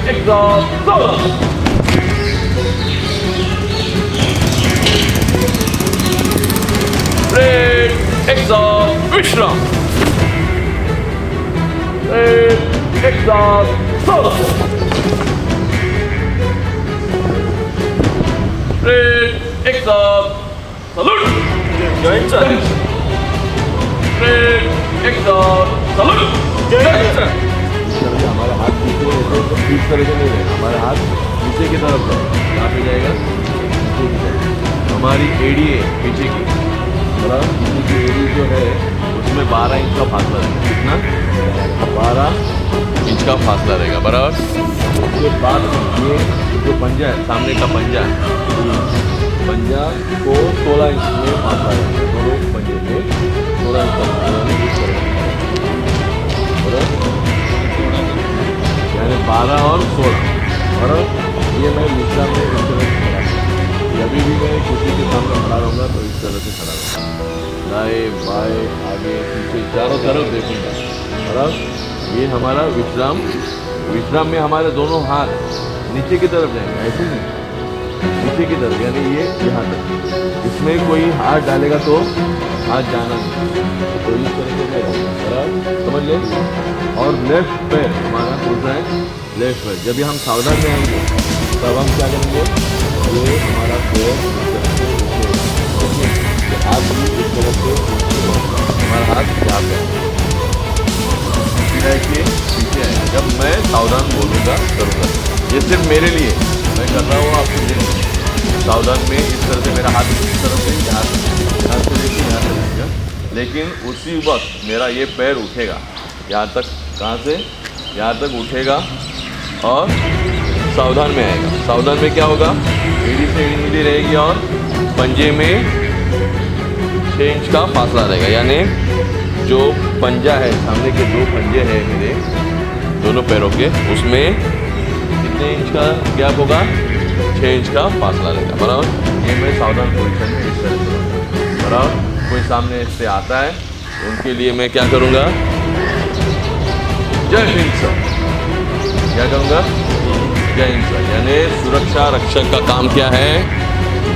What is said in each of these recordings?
exhaust, brake, exhaust, विश्राम, brake, exhaust, brake, exhaust, salute, joint sir brake, exhaust, salute, joint sir हमारा हाथ पीछे ऐसे तो इस तरह से नहीं रहेगा, हमारा हाथ नीचे की तरफ जाएगा। कहाँ पे जाएगा? नीचे की तरफ। हमारी एडी है पीछे की, बराबर पीछे की एडी जो है उसमें 12 इंच का फासला रहेगा। कितना? 12 इंच का फासला रहेगा, बराबर। उसके बाद ये जो पंजा है, सामने का पंजा है, पंजा को 16 इंच में फासला रहेगा। दोनों पंजे में 16 इंच का फासला यूज करेंगे, बराबर। यानी 12 और 16, और ये मैं विश्राम में इस तरह से खड़ा हूँ। जब भी मैं किसी के सामने खड़ा रहूँगा तो इस तरह से खड़ा रहूँगा, दाएं बाएं आगे पीछे चारों तरफ देखूँगा, बराबर। ये हमारा विश्राम। विश्राम में हमारे दोनों हाथ नीचे की तरफ जाएंगे, ऐसे नहीं, नीचे की तरफ, यानी ये यहाँ तक। इसमें कोई हाथ डालेगा तो हाथ जाना नहीं, तो इस तरह से बराबर, समझ लो। और लेफ्ट पैर हमारा कौन सा है? लेफ्ट पैर। जब भी हम सावधान में आएंगे तब हम क्या करेंगे? ये हमारा पैर इस तरह से उठेगा, हाथ भी इस तरह से उठेगा, हमारा हाथ यहाँ पे के पीछे आएगा। जब मैं सावधान बोलूँगा करूँगा, ये सिर्फ मेरे लिए मैं कर रहा हूँ, आपके लिए सावधान में इस तरह से मेरा हाथ इस तरह से यहाँ से लेके यहाँ से जाएगा, लेकिन उसी वक्त मेरा ये पैर उठेगा यहाँ तक। कहाँ से? यहाँ तक उठेगा और सावधान में आएगा। सावधान में क्या होगा? एड़ी से एड़ी मिली रहेगी और पंजे में 6 इंच का फासला रहेगा, यानी जो पंजा है, सामने के 2 पंजे हैं मेरे दोनों पैरों के, उसमें कितने इंच का गैप होगा? 6 इंच का फासला रहेगा, बराबर। ये मैं सावधान पोजीशन में इस तरह से, बराबर। कोई सामने से आता है उनके लिए मैं क्या करूँगा? जय हिंद सर। क्या करूँगा? जय हिंद सर। यानी सुरक्षा रक्षक का काम क्या है?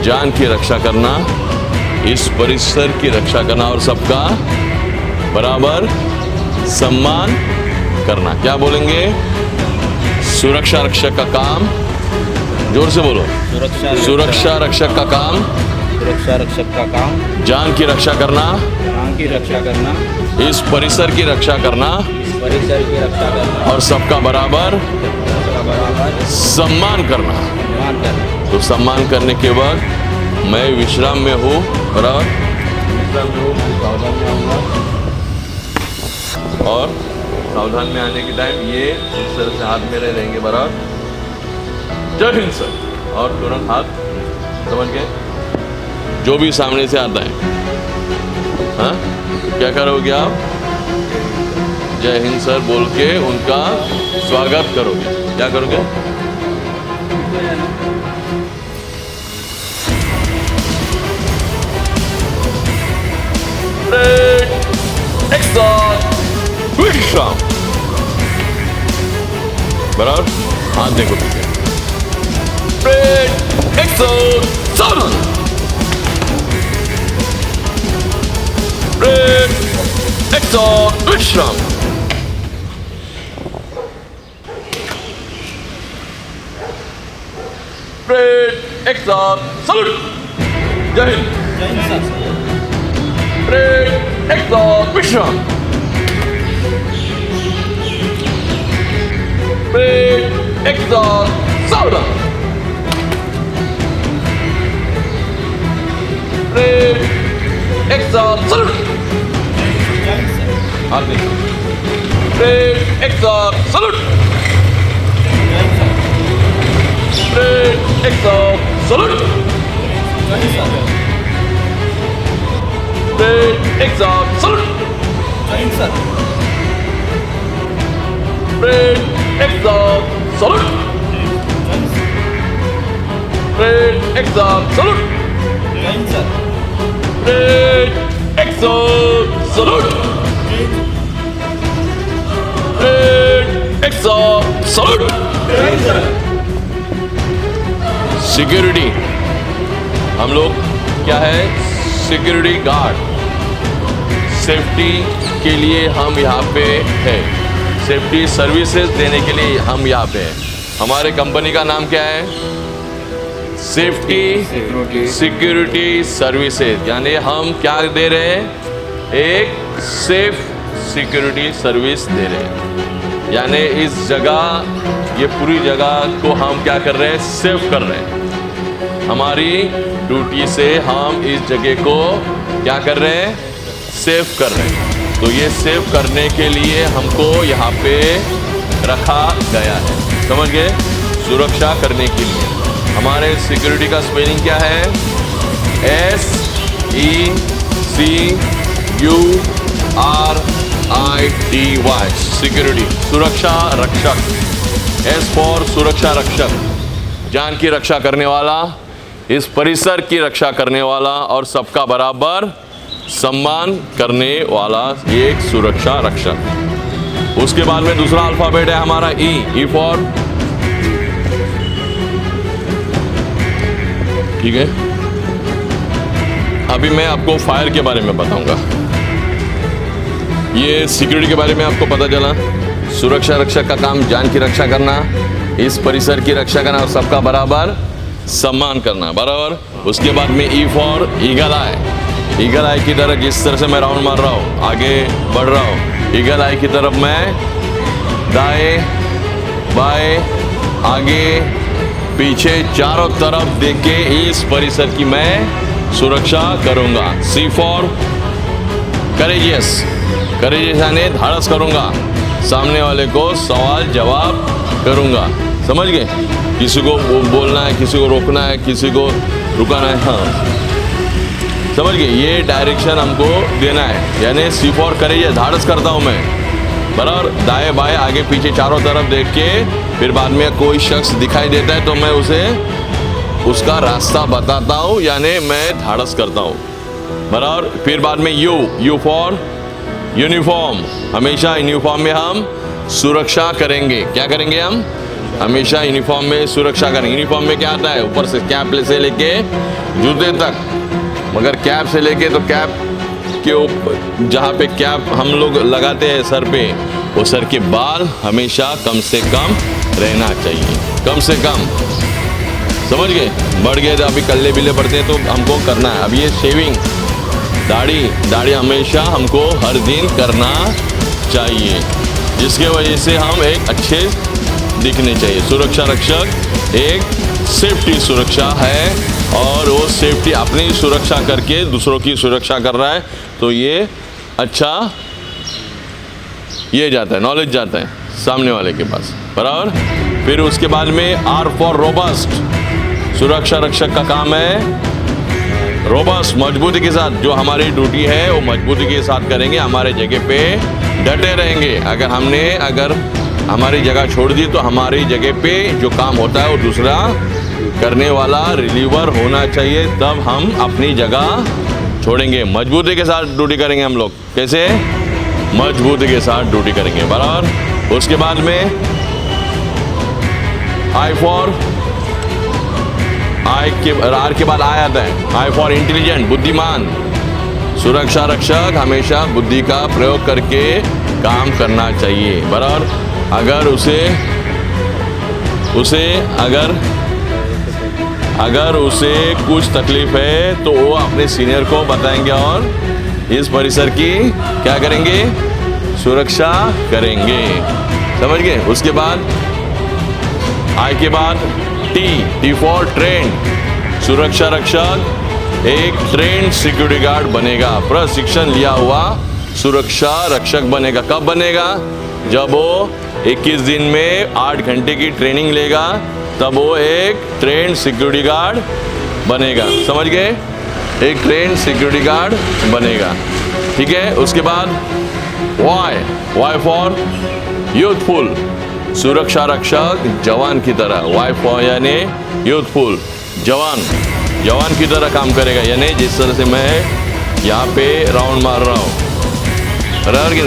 जान की रक्षा करना, इस परिसर की रक्षा करना और सबका बराबर सम्मान करना। क्या बोलेंगे? सुरक्षा रक्षक का काम, जोर से बोलो। सुरक्षा रक्षक का काम, सुरक्षा रक्षक का काम, जान की रक्षा करना, जान की रक्षा करना, इस परिसर की रक्षा करना परिसर की रक्षा करना और सबका बराबर सम्मान करना। तो सम्मान करने के वक्त मैं विश्राम में हूँ, बराबर। विश्राम में हूँ, मैं सावधान में आऊँगा और सावधान में आने के टाइम ये इस तरह से हाथ मेरे रहेंगे, बराबर। जय हिंद सर। और तुरंत हाथ, समझ गए? जो भी सामने से आता है, हाँ, क्या करोगे आप? जय हिंद सर बोल के उनका स्वागत करोगे। क्या करोगे? ब्रेक, एक्सॉस्ट, विश्राम, बराबर। हाथ देखो पीछे। ब्रेक, एक्सॉस्ट, सावधान। ब्रेक, एक्सॉस्ट, विश्राम, ब्रेक, एक्सॉस्ट, सलूट। जय हिंद। ब्रेक, एक्सॉस्ट, विश्राम, ब्रेक, एक्सॉस्ट, सावधान। Break, exhaust, salute. हाथ देखो। Break, exhaust, salute. Break, exhaust, salute. Break, exhaust, salute. Break, exhaust, salute. Break, exhaust, salute. Break, exhaust, salute. Break, exhaust, salute. Security, हम लोग क्या है, सिक्योरिटी गार्ड, सेफ्टी के लिए हम यहाँ पे है, सेफ्टी सर्विसेज देने के लिए हम यहाँ पे हैं। हमारे कंपनी का नाम क्या है? सेफ्टी सिक्योरिटी सर्विसेज, यानी हम क्या दे रहे हैं? एक सेफ सिक्योरिटी सर्विस दे रहे हैं। यानी इस जगह, ये पूरी जगह को हम क्या कर रहे हैं? सेव कर रहे हैं। हमारी ड्यूटी से हम इस जगह को क्या कर रहे हैं? सेव कर रहे हैं। तो ये सेव करने के लिए हमको यहाँ पे रखा गया है, समझ गए? सुरक्षा करने के लिए। हमारे सिक्योरिटी का स्पेलिंग क्या है? SECURITY, सिक्योरिटी, सुरक्षा रक्षक। S फॉर सुरक्षा रक्षक, जान की रक्षा करने वाला, इस परिसर की रक्षा करने वाला और सबका बराबर सम्मान करने वाला एक सुरक्षा रक्षक। उसके बाद में दूसरा अल्फाबेट है हमारा E फॉर, ठीक है। अभी मैं आपको फायर के बारे में बताऊंगा। ये सिक्योरिटी के बारे में आपको पता चला, सुरक्षा रक्षक का काम जान की रक्षा करना, इस परिसर की रक्षा करना और सबका बराबर सम्मान करना, बराबर। उसके बाद में E for eagle eye, eagle eye की तरफ जिस तरह से मैं राउंड मार रहा हूँ, आगे बढ़ रहा हूँ, ईगल आई की तरफ मैं दाएं बाएं आगे पीछे चारों तरफ देख के इस परिसर की मैं सुरक्षा करूंगा। C फॉर करेजियस, करेजियस यानी धाड़स करूंगा, सामने वाले को सवाल जवाब करूंगा, समझ गए? किसी को बोलना है, किसी को रोकना है, किसी को रुकाना है, हाँ, समझ गए? ये डायरेक्शन हमको देना है। यानी C फॉर करेजियस, धाड़स करता हूँ मैं, बराबर। दाएं बाएं आगे पीछे चारों तरफ देख के फिर बाद में कोई शख्स दिखाई देता है तो मैं उसे उसका रास्ता बताता हूँ, यानी मैं धाड़स करता हूँ, बराबर। फिर बाद में U फॉर यूनिफॉर्म, हमेशा यूनिफॉर्म में हम सुरक्षा करेंगे। क्या करेंगे हम? हमेशा यूनिफॉर्म में सुरक्षा करेंगे। यूनिफॉर्म में क्या आता है? ऊपर से कैप से लेके जूते तक, मगर कैप से लेके तो कैप के ऊपर जहाँ पे कैप हम लोग लगाते हैं सर पे, वो सर के बाल हमेशा कम से कम रहना चाहिए, कम से कम, समझ गए? बढ़ गए तो अभी कल्ले बिल्ले पड़ते हैं तो हमको करना है। अब ये शेविंग, दाढ़ी हमेशा हमको हर दिन करना चाहिए, जिसके वजह से हम एक अच्छे दिखने चाहिए। सुरक्षा रक्षक एक सेफ्टी सुरक्षा है और वो सेफ्टी अपनी सुरक्षा करके दूसरों की सुरक्षा कर रहा है, तो ये अच्छा ये जाता है, नॉलेज जाता है सामने वाले के पास, बराबर। फिर उसके बाद में R फॉर रोबस्ट, सुरक्षा रक्षक का काम है रोबस्ट, मजबूती के साथ। जो हमारी ड्यूटी है वो मजबूती के साथ करेंगे, हमारे जगह पे डटे रहेंगे। अगर हमारी जगह छोड़ दी तो हमारी जगह पे जो काम होता है वो दूसरा करने वाला रिलीवर होना चाहिए, तब हम अपनी जगह छोड़ेंगे। मजबूती के साथ ड्यूटी करेंगे हम लोग। कैसे? मजबूती के साथ ड्यूटी करेंगे, बराबर। उसके बाद में I फॉर, R के बाद I आता है, I फॉर इंटेलिजेंट, बुद्धिमान। सुरक्षा रक्षक हमेशा बुद्धि का प्रयोग करके काम करना चाहिए, बराबर। अगर अगर उसे कुछ तकलीफ है तो वो अपने सीनियर को बताएंगे और इस परिसर की क्या करेंगे? सुरक्षा करेंगे, समझ गए? उसके बाद I के बाद T फॉर ट्रेन, सुरक्षा रक्षक एक ट्रेन सिक्योरिटी गार्ड बनेगा, प्रशिक्षण लिया हुआ सुरक्षा रक्षक बनेगा। कब बनेगा? जब वो 21 दिन में 8 घंटे की ट्रेनिंग लेगा, तब वो एक ट्रेन सिक्योरिटी गार्ड बनेगा, समझ गए? एक ट्रेन सिक्योरिटी गार्ड बनेगा, ठीक है। उसके बाद Y फॉर यूथफुल, सुरक्षा रक्षक जवान की तरह, Y फॉर यानी यूथफुल, जवान की तरह काम करेगा। यानी जिस तरह से मैं यहाँ पे राउंड मार रहा हूँ,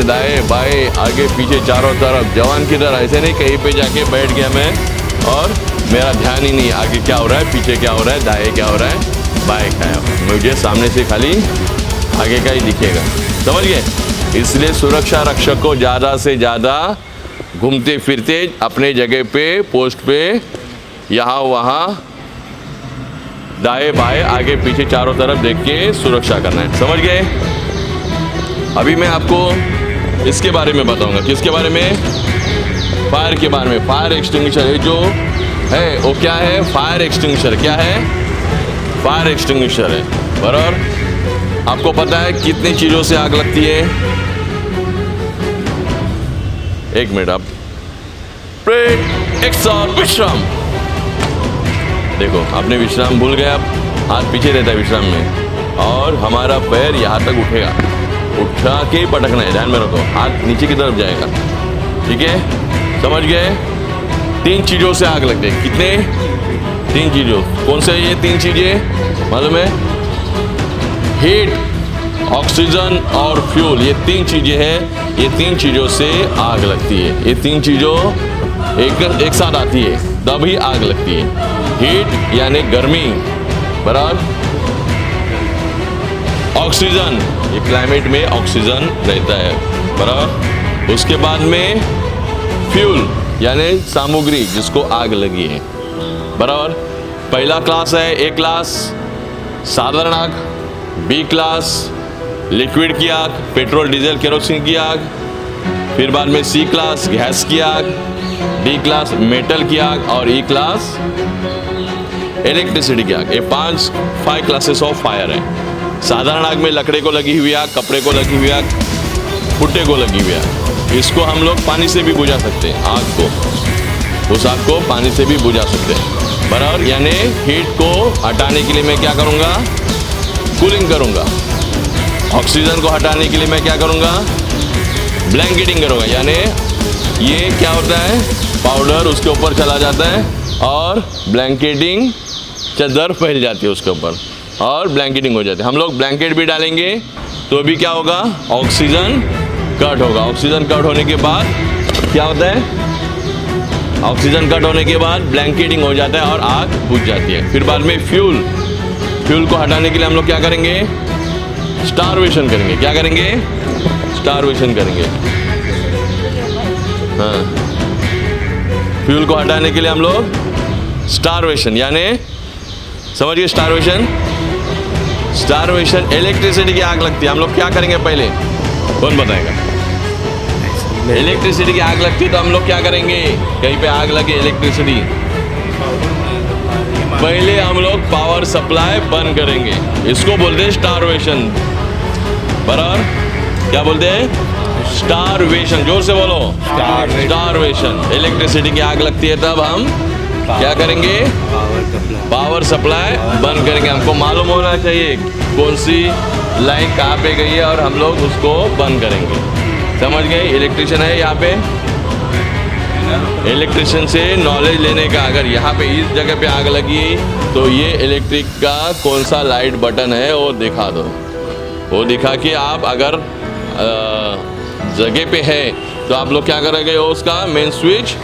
दाएं बाएं आगे पीछे चारों तरफ जवान की तरह, ऐसे नहीं कहीं पे जाके बैठ गया मैं और मेरा ध्यान ही नहीं है आगे क्या हो रहा है, पीछे क्या हो रहा है, दाएं क्या हो रहा है, बाएं क्या है। मुझे सामने से खाली आगे का ही दिखेगा, समझ गए। इसलिए सुरक्षा रक्षक को ज़्यादा से ज़्यादा घूमते फिरते अपने जगह पे, पोस्ट पे, यहाँ वहाँ, दाएं बाएं, आगे पीछे, चारों तरफ देख के सुरक्षा करना है, समझ गए। अभी मैं आपको इसके बारे में बताऊंगा। किसके बारे में? फायर के बारे में। फायर एक्सटिंग्विशर है जो है वो क्या है? Fire extinguisher. क्या है? फायर एक्सटिंग्विशर है, बराबर। आपको पता है कितनी चीज़ों से आग लगती है? एक मिनट, आप ब्रेक, एक्शन, विश्राम। देखो आपने विश्राम भूल गए, आप हाथ पीछे रहता है विश्राम में और हमारा पैर यहाँ तक उठेगा, उठा के ही पटकना है, ध्यान में रखो, हाथ नीचे की तरफ जाएगा, ठीक है, समझ गए। 3 चीज़ों से आग लगती है। कितने? 3 चीज़ों। कौन से ये 3 चीज़ें मालूम है? हीट, ऑक्सीजन और फ्यूल, ये 3 चीज़ें हैं। ये 3 चीज़ों से आग लगती है। ये 3 चीज़ों एक साथ आती है तभी आग लगती है। हीट यानी गर्मी, बराबर। ऑक्सीजन, ये क्लाइमेट में ऑक्सीजन रहता है, बराबर। उसके बाद में फ्यूल यानी सामग्री जिसको आग लगी है, बराबर। पहला क्लास है, ए क्लास साधारण आग, बी क्लास लिक्विड की आग, पेट्रोल डीजल केरोसिन की आग, फिर बाद में सी क्लास गैस की आग, डी क्लास मेटल की आग और ई क्लास इलेक्ट्रिसिटी की आग। ये 5 क्लासेस ऑफ फायर है। साधारण आग में लकड़े को लगी हुई आग, कपड़े को लगी हुई आग, भुट्टे को लगी हुई आग। इसको हम लोग पानी से भी बुझा सकते हैं, आग को, उस आग को पानी से भी बुझा सकते हैं, बराबर। यानी हीट को हटाने के लिए मैं क्या करूँगा? कूलिंग करूँगा। ऑक्सीजन को हटाने के लिए मैं क्या करूँगा? ब्लैंकेटिंग करूँगा। यानी ये क्या होता है? पाउडर उसके ऊपर चला जाता है और ब्लैंकेटिंग, चादर फैल जाती है उसके ऊपर और ब्लैंकेटिंग हो जाती है। हम लोग ब्लैंकेट भी डालेंगे तो भी क्या होगा? ऑक्सीजन कट होगा। ऑक्सीजन कट होने के बाद क्या होता है? ऑक्सीजन कट होने के बाद ब्लैंकेटिंग हो जाता है और आग बुझ जाती है। फिर बाद में फ्यूल को हटाने के लिए हम लोग क्या करेंगे? स्टारवेशन करेंगे। क्या करेंगे? स्टारवेशन करेंगे। हाँ, फ्यूल को हटाने के लिए हम लोग स्टारवेशन, यानी समझिए स्टारवेशन। स्टारवेशन, इलेक्ट्रिसिटी की आग लगती है, हम लोग क्या करेंगे? पहले कौन बताएगा? इलेक्ट्रिसिटी की आग लगती है तो हम लोग क्या करेंगे? कहीं पे आग लगे इलेक्ट्रिसिटी, पहले हम लोग पावर सप्लाई बंद करेंगे। इसको बोलते हैं स्टारवेशन, बराबर। क्या बोलते हैं? स्टारवेशन। जोर से बोलो, स्टारवेशन। इलेक्ट्रिसिटी की आग लगती है तब हम क्या करेंगे? पावर सप्लाई बंद करेंगे। हमको मालूम होना चाहिए कौन सी लाइन कहाँ पे गई है और हम लोग उसको बंद करेंगे, समझ गए। इलेक्ट्रिशियन है यहाँ पे, इलेक्ट्रिशियन से नॉलेज लेने का। अगर यहाँ पे इस जगह पे आग लगी तो ये इलेक्ट्रिक का कौन सा लाइट बटन है वो दिखा दो। वो दिखा के आप अगर जगह पे है तो आप लोग क्या करेंगे? उसका मेन स्विच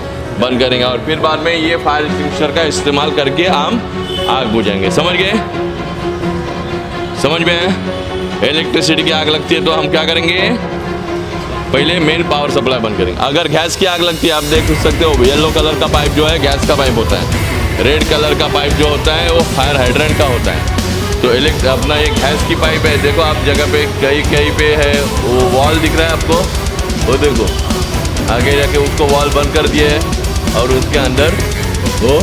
बंद करेंगे और फिर बाद में ये फायर एक्सटिंग्विशर का इस्तेमाल करके हम आग बुझाएंगे, समझ गए? समझ में? इलेक्ट्रिसिटी की आग लगती है तो हम क्या करेंगे? पहले मेन पावर सप्लाई बंद करेंगे। अगर गैस की आग लगती है, आप देख सकते हो येलो कलर का पाइप जो है गैस का पाइप होता है, रेड कलर का पाइप जो होता है वो फायर हाइड्रेंट का होता है। तो अपना एक गैस की पाइप है, देखो आप जगह पे कहीं पे है वो वॉल दिख रहा है आपको, वो देखो आगे जाके उसको वॉल बंद कर दिया है और उसके अंदर वो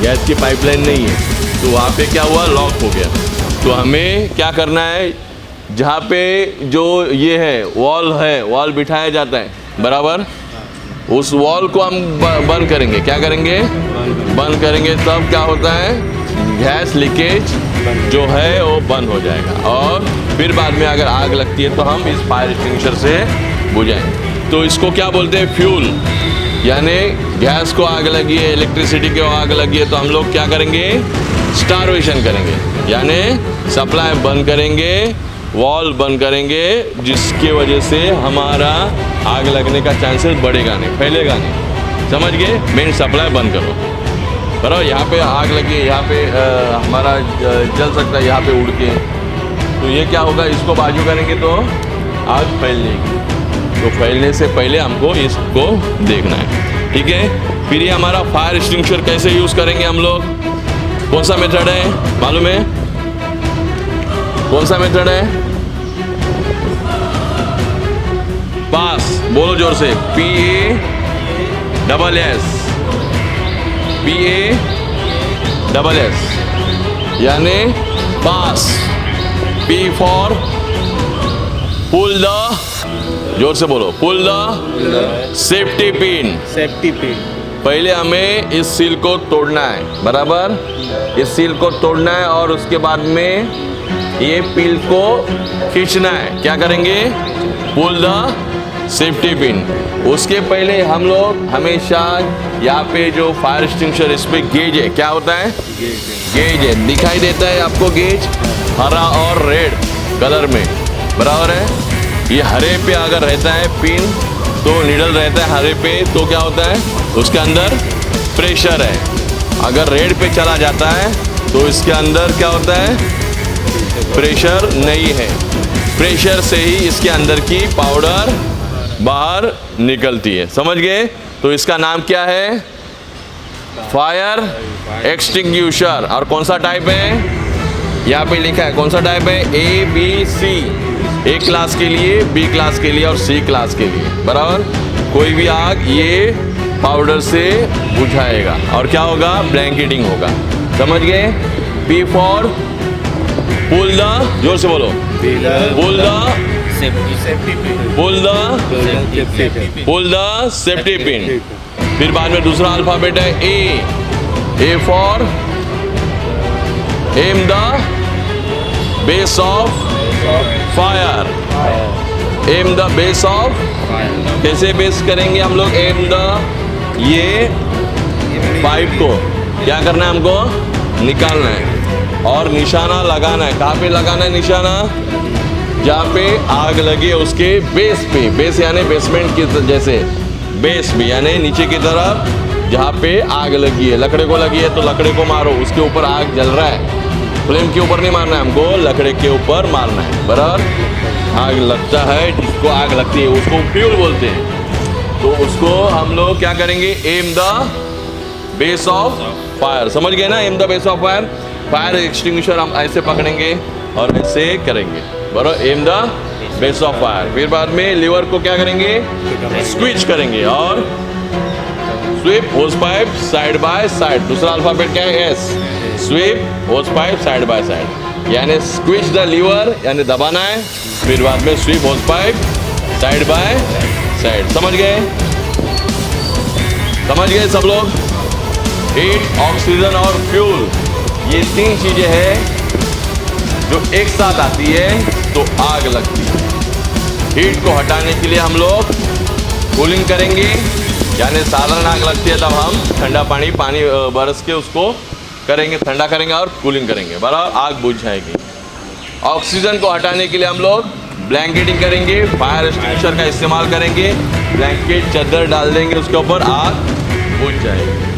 गैस की पाइपलाइन नहीं है, तो वहाँ पे क्या हुआ? लॉक हो गया। तो हमें क्या करना है? जहाँ पे जो ये है वॉल बिठाया जाता है, बराबर, उस वॉल को हम बंद करेंगे। क्या करेंगे? बंद करेंगे। तब क्या होता है? गैस लीकेज जो है वो बंद हो जाएगा और फिर बाद में अगर आग लगती है तो हम इस फायर एक्सटिंग्विशर से बुझाएंगे। तो इसको क्या बोलते हैं? फ्यूल। यानी गैस को आग लगी है, इलेक्ट्रिसिटी को आग लगी है तो हम लोग क्या करेंगे? स्टारवेशन करेंगे, यानी सप्लाई बंद करेंगे, वॉल बंद करेंगे, जिसके वजह से हमारा आग लगने का चांसेस बढ़ेगा नहीं, फैलेगा नहीं, समझ गए? मेन सप्लाई बंद करो। बराबर। यहाँ पे आग लगी है, यहाँ पे हमारा जल सकता है यहाँ पे उड़ के, तो ये क्या होगा, इसको बाजू करेंगे तो आग फैल जाएगी। तो फैलने से पहले हमको इसको देखना है, ठीक है। फिर ये हमारा फायर एक्सटिंग्विशर कैसे यूज़ करेंगे हम लोग, कौन सा मेथड है मालूम है, कौन सा मेथड है, पास, बोलो जोर से, PASS, यानी pass, P for pull the, जोर से बोलो, pull the safety pin. Safety pin. पहले हमें इस सील को तोड़ना है, बराबर, इस सील को तोड़ना है और उसके बाद में ये पिन को खींचना है। क्या करेंगे, पुल द सेफ्टी पिन। उसके पहले हम लोग हमेशा यहाँ पे जो फायर एक्सटिंग्विशर, इस पे गेज है, क्या होता है, गेज है, दिखाई देता है आपको गेज, हरा और रेड कलर में, बराबर है। ये हरे पे अगर रहता है पिन तो नीडल रहता है हरे पे, तो क्या होता है, उसके अंदर प्रेशर है। अगर रेड पे चला जाता है तो इसके अंदर क्या होता है, प्रेशर नहीं है। प्रेशर से ही इसके अंदर की पाउडर बाहर निकलती है, समझ गए। तो इसका नाम क्या है, फायर एक्सटिंग्विशर। और कौन सा टाइप है, यहाँ पे लिखा है कौन सा टाइप है, ABC, A क्लास के लिए, B क्लास के लिए और C क्लास के लिए, बराबर। कोई भी आग ये पाउडर से बुझाएगा और क्या होगा, ब्लैंकेटिंग होगा, समझ गए। P फॉर पुल द, जोर से बोलो, pull the safety pin. Pull the safety pin. फिर बाद में दूसरा अल्फाबेट है A for aim the base of fire, aim the base of, कैसे बेस करेंगे हम लोग, एम द, ये पाइप को क्या करना है, हमको निकालना है और निशाना लगाना है। कहाँ पे लगाना है निशाना, जहाँ पे आग लगी है उसके बेस पे, बेस यानी बेसमेंट की जैसे, बेस भी यानी नीचे की तरफ जहाँ पे आग लगी है, लकड़े को लगी है तो लकड़े को मारो, उसके ऊपर आग जल रहा है, फ्लेम के ऊपर नहीं मारना है हमको, लकड़े के ऊपर मारना है, बराबर। आग लगता है, जिसको आग लगती है उसको फ्यूल बोलते हैं। तो उसको हम लोग क्या करेंगे, M the base of fire, समझ गए ना, M the base of fire. Fire extinguisher हम ऐसे पकड़ेंगे और ऐसे करेंगे, बराबर, M the base of fire. फिर बाद में लीवर को क्या करेंगे, स्क्वीज करेंगे और sweep hose pipe side by side. दूसरा अल्फाबेट क्या है, S, sweep hose pipe side by side, यानी स्क्वीज द लीवर यानी दबाना है, फिर बाद में SVEEP hose pipe side by side. समझ गए, समझ गए सब लोग। हीट, ऑक्सीजन और फ्यूल, ये तीन चीजें हैं जो एक साथ आती है तो आग लगती है। हीट को हटाने के लिए हम लोग कूलिंग करेंगे, यानी साधारण आग लगती है तब हम ठंडा पानी बरस के उसको करेंगे, ठंडा करेंगे और कूलिंग करेंगे, बराबर, आग बुझ जाएगी। ऑक्सीजन को हटाने के लिए हम लोग ब्लैंकेटिंग करेंगे, फायर एक्सटिंग्विशर का इस्तेमाल करेंगे, ब्लैंकेट चादर डाल देंगे उसके ऊपर, आग बुझ जाएगी।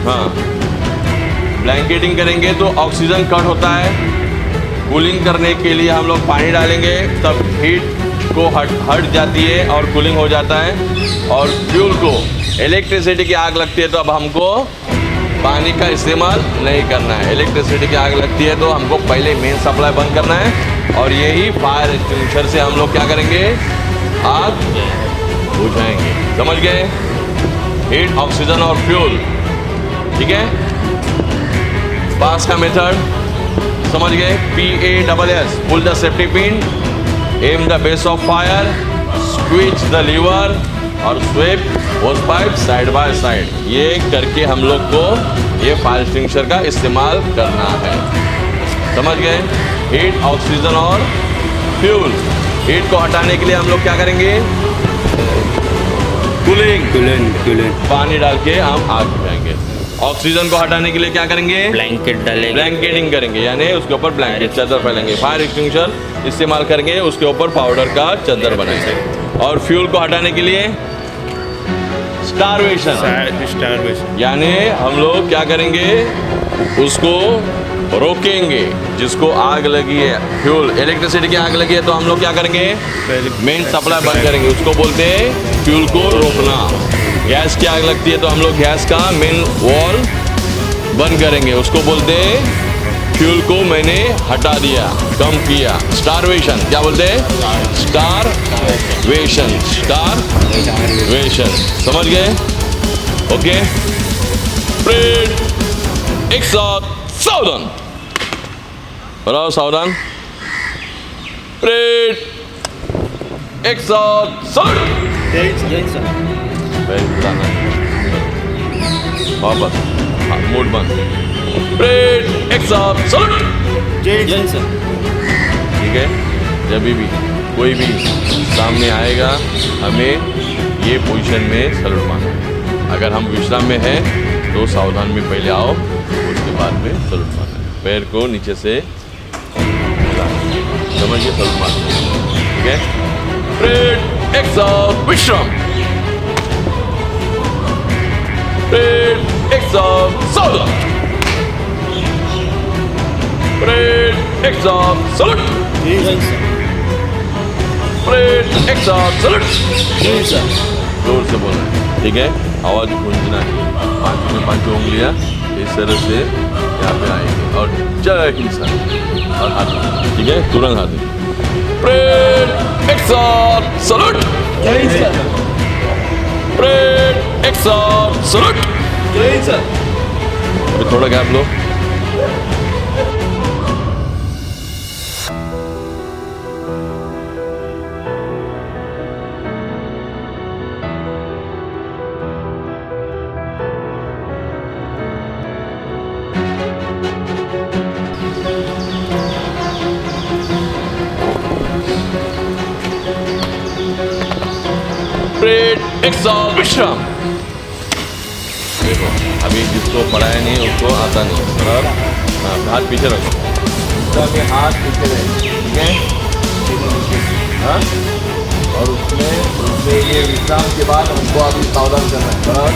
हाँ, ब्लैंकेटिंग करेंगे तो ऑक्सीजन कट होता है, कूलिंग करने के लिए हम लोग पानी डालेंगे तब हीट को हट जाती है और कूलिंग हो जाता है। और फ्यूल को, इलेक्ट्रिसिटी की आग लगती है तो अब हमको पानी का इस्तेमाल नहीं करना है। इलेक्ट्रिसिटी की आग लगती है तो हमको पहले मेन सप्लाई बंद करना है और यही फायर एक्सटिंग्विशर से हम लोग क्या करेंगे, आग बुझाएंगे। समझ गए, हीट, ऑक्सीजन और फ्यूल, ठीक है। पास का मेथड समझ गए, PASS, pull the safety pin, aim the base of fire, squeeze the lever और sweep hose pipe side by side. ये करके हम लोग को ये फायर एक्सटिंग्विशर का इस्तेमाल करना है। समझ गए, हीट, ऑक्सीजन और फ्यूल। हीट को हटाने के लिए हम लोग क्या करेंगे, कूलिंग, पानी डाल के हम आग बुझाएंगे। ऑक्सीजन को हटाने के लिए क्या करेंगे, ब्लैंकेट डालेंगे, ब्लैंकेटिंग करेंगे, यानी उसके ऊपर ब्लैंकेट चादर फैलेंगे। फायर एक्सटिंग्विशर इस्तेमाल करेंगे, उसके ऊपर पाउडर का चादर बनाएंगे। और फ्यूल को हटाने के लिए स्टारवेशन, starvation. यानी हम लोग क्या करेंगे, उसको रोकेंगे। जिसको आग लगी है, फ्यूल इलेक्ट्रिसिटी की आग लगी है, तो हम लोग क्या करेंगे, मेन सप्लाई बंद करेंगे। उसको बोलते हैं फ्यूल को रोकना। गैस की आग लगती है तो हम लोग गैस का मेन वॉल बंद करेंगे। उसको बोलते हैं फ्यूल को मैंने हटा दिया, कम किया। स्टारवेशन, क्या बोलते हैं, स्टारवेशन, स्टारवेशन। समझ गए? ओके, स्प्रेड एक साथ, सावधान, बनाओ सावधान, स्प्रेड एक साथ, सावधान। वापस, हाँ, मोड बंद, स्प्रेड एक साथ, सलूट। ठीक है, जब भी कोई भी सामने आएगा हमें ये पोजीशन में सलूट मारना है। अगर हम विश्राम में हैं तो सावधान में पहले आओ, उसके बाद में सलूट मारना है। पैर को नीचे से समझिए, सलूट मारना है। ठीक है, स्प्रेड एक साथ, विश्राम, स्प्रेड एक साथ, सावधान, स्प्रेड एक साथ, सलूट, स्प्रेड एक साथ, सलूट। जोर से बोलना है, ठीक है, आवाज गूंजना है। 5 में 5 उंगलियां इस तरह से यहाँ पे आएंगे और जय हिंद सर, और हाथ, ठीक है, तुरंत हाथ, स्प्रेड एक साथ, सलूट, स्प्रेड एक साथ, सलूट। अभी थोड़ा गैप लो। एक साथ, विश्राम। देखो, अभी जिसको पढ़ाया नहीं उसको आता नहीं, बराबर। हाँ, हाथ पीछे रखो, हाथ पीछे रहे, ठीक है, हाँ? और उसमें ये विश्राम के बाद हमको अभी सावधान करना है, बराबर।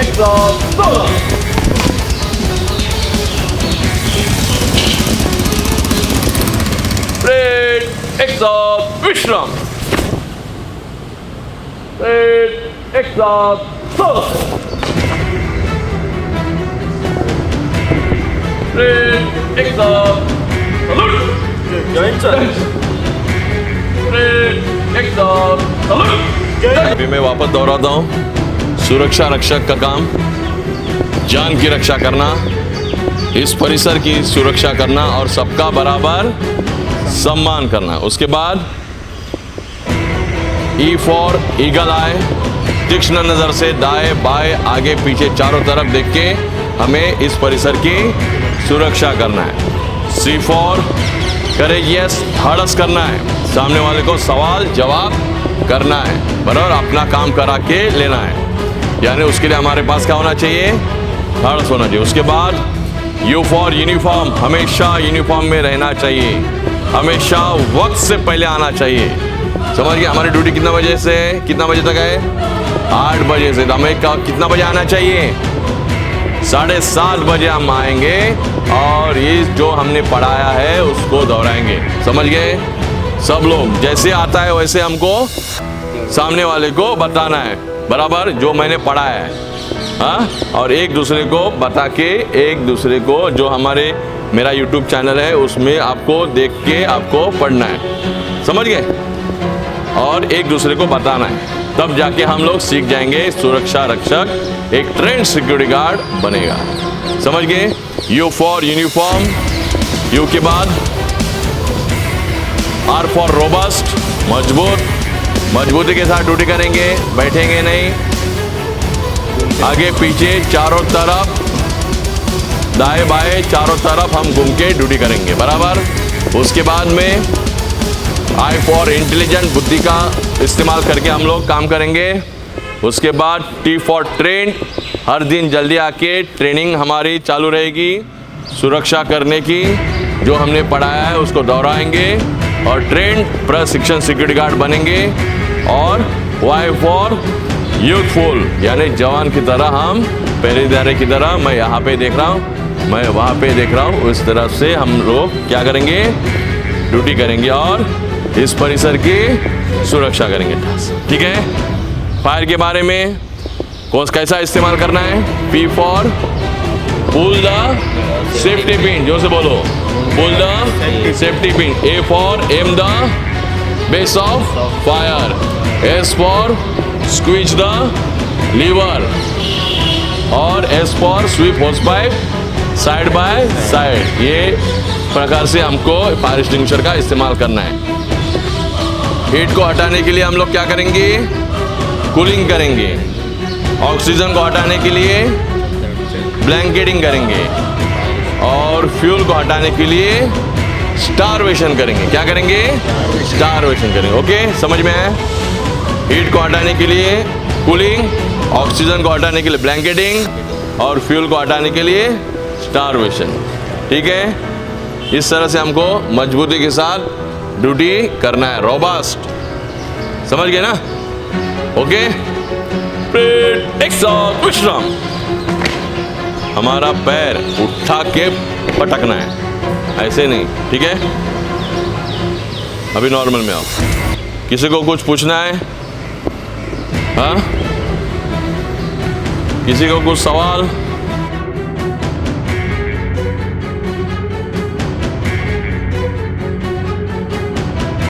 एक साथ, सावधान, एक साथ, विश्राम, एक साथ, एक साथ, एक साथ। अभी मैं वापस दोहराता हूँ, सुरक्षा रक्षक का काम जान की रक्षा करना, इस परिसर की सुरक्षा करना और सबका बराबर सम्मान करना। उसके बाद ई फॉर ईगल आई, तीक्ष्ण नजर से दाएं बाएं आगे पीछे चारों तरफ देख के हमें इस परिसर की सुरक्षा करना है। सी फॉर करेजियस, हड़स करना है, सामने वाले को सवाल जवाब करना है, बराबर, अपना काम करा के लेना है। यानी उसके लिए हमारे पास क्या होना चाहिए, हड़स होना चाहिए। उसके बाद यू फॉर यूनिफॉर्म, हमेशा यूनिफॉर्म में रहना चाहिए, हमेशा वक्त से पहले आना चाहिए। समझ गए? हमारी ड्यूटी कितना बजे से कितना बजे तक है, 8 बजे से। तो हमें कितना बजे आना चाहिए, 7:30 बजे हम आएंगे और ये जो हमने पढ़ाया है उसको दोहराएंगे। समझ गए? सब लोग जैसे आता है वैसे हमको सामने वाले को बताना है, बराबर, जो मैंने पढ़ाया है। हाँ, और एक दूसरे को बता के, एक दूसरे को, जो हमारे मेरा YouTube चैनल है उसमें आपको देख के आपको पढ़ना है। समझ गए? और एक दूसरे को बताना है, तब जाके हम लोग सीख जाएंगे। सुरक्षा रक्षक एक ट्रेंड सिक्योरिटी गार्ड बनेगा। समझ गए? यू फॉर यूनिफॉर्म, यू के बाद आर फॉर रोबस्ट, मजबूत, मजबूती के साथ ड्यूटी करेंगे, बैठेंगे नहीं, आगे पीछे चारों तरफ, दाएं बाएं चारों तरफ हम घूम के ड्यूटी करेंगे, बराबर। उसके बाद में आई फॉर इंटेलिजेंट, बुद्धि का इस्तेमाल करके हम लोग काम करेंगे। उसके बाद टी फॉर ट्रेन, हर दिन जल्दी आके ट्रेनिंग हमारी चालू रहेगी सुरक्षा करने की, जो हमने पढ़ाया है उसको दोहराएंगे और ट्रेन प्रशिक्षण सिक्योरिटी गार्ड बनेंगे। और वाई फॉर यूथफुल यानी जवान की तरह हम पहरेदारी की तरह, मैं यहाँ पे देख रहा हूँ, मैं वहाँ पे देख रहा हूँ, उस तरह से हम लोग क्या करेंगे, ड्यूटी करेंगे और इस परिसर की सुरक्षा करेंगे। ठीक है। फायर के बारे में कैसा इस्तेमाल करना है? P for pull the safety pin, जो से बोलो, pull the safety pin. A for aim the base of fire. S for squeeze the lever और S for sweep hose pipe side by side. ये प्रकार से हमको फायर एक्सटिंग्विशर का इस्तेमाल करना है। हीट को हटाने के लिए हम लोग क्या करेंगे? कूलिंग करेंगे। ऑक्सीजन को हटाने के लिए ब्लैंकेटिंग करेंगे और फ्यूल को हटाने के लिए स्टारवेशन करेंगे। क्या करेंगे? स्टारवेशन करेंगे। ओके, समझ में आया? हीट को हटाने के लिए कूलिंग, ऑक्सीजन को हटाने के लिए ब्लैंकेटिंग और फ्यूल को हटाने के लिए स्टारवेशन। ठीक है। इस तरह से हमको मजबूती के साथ ड्यूटी करना है, रोबस्ट। समझ गए ना? ओके। विश्राम। हमारा पैर उठा के पटकना है, ऐसे नहीं। ठीक है। अभी नॉर्मल में आओ। किसी को कुछ पूछना है? हाँ, किसी को कुछ सवाल?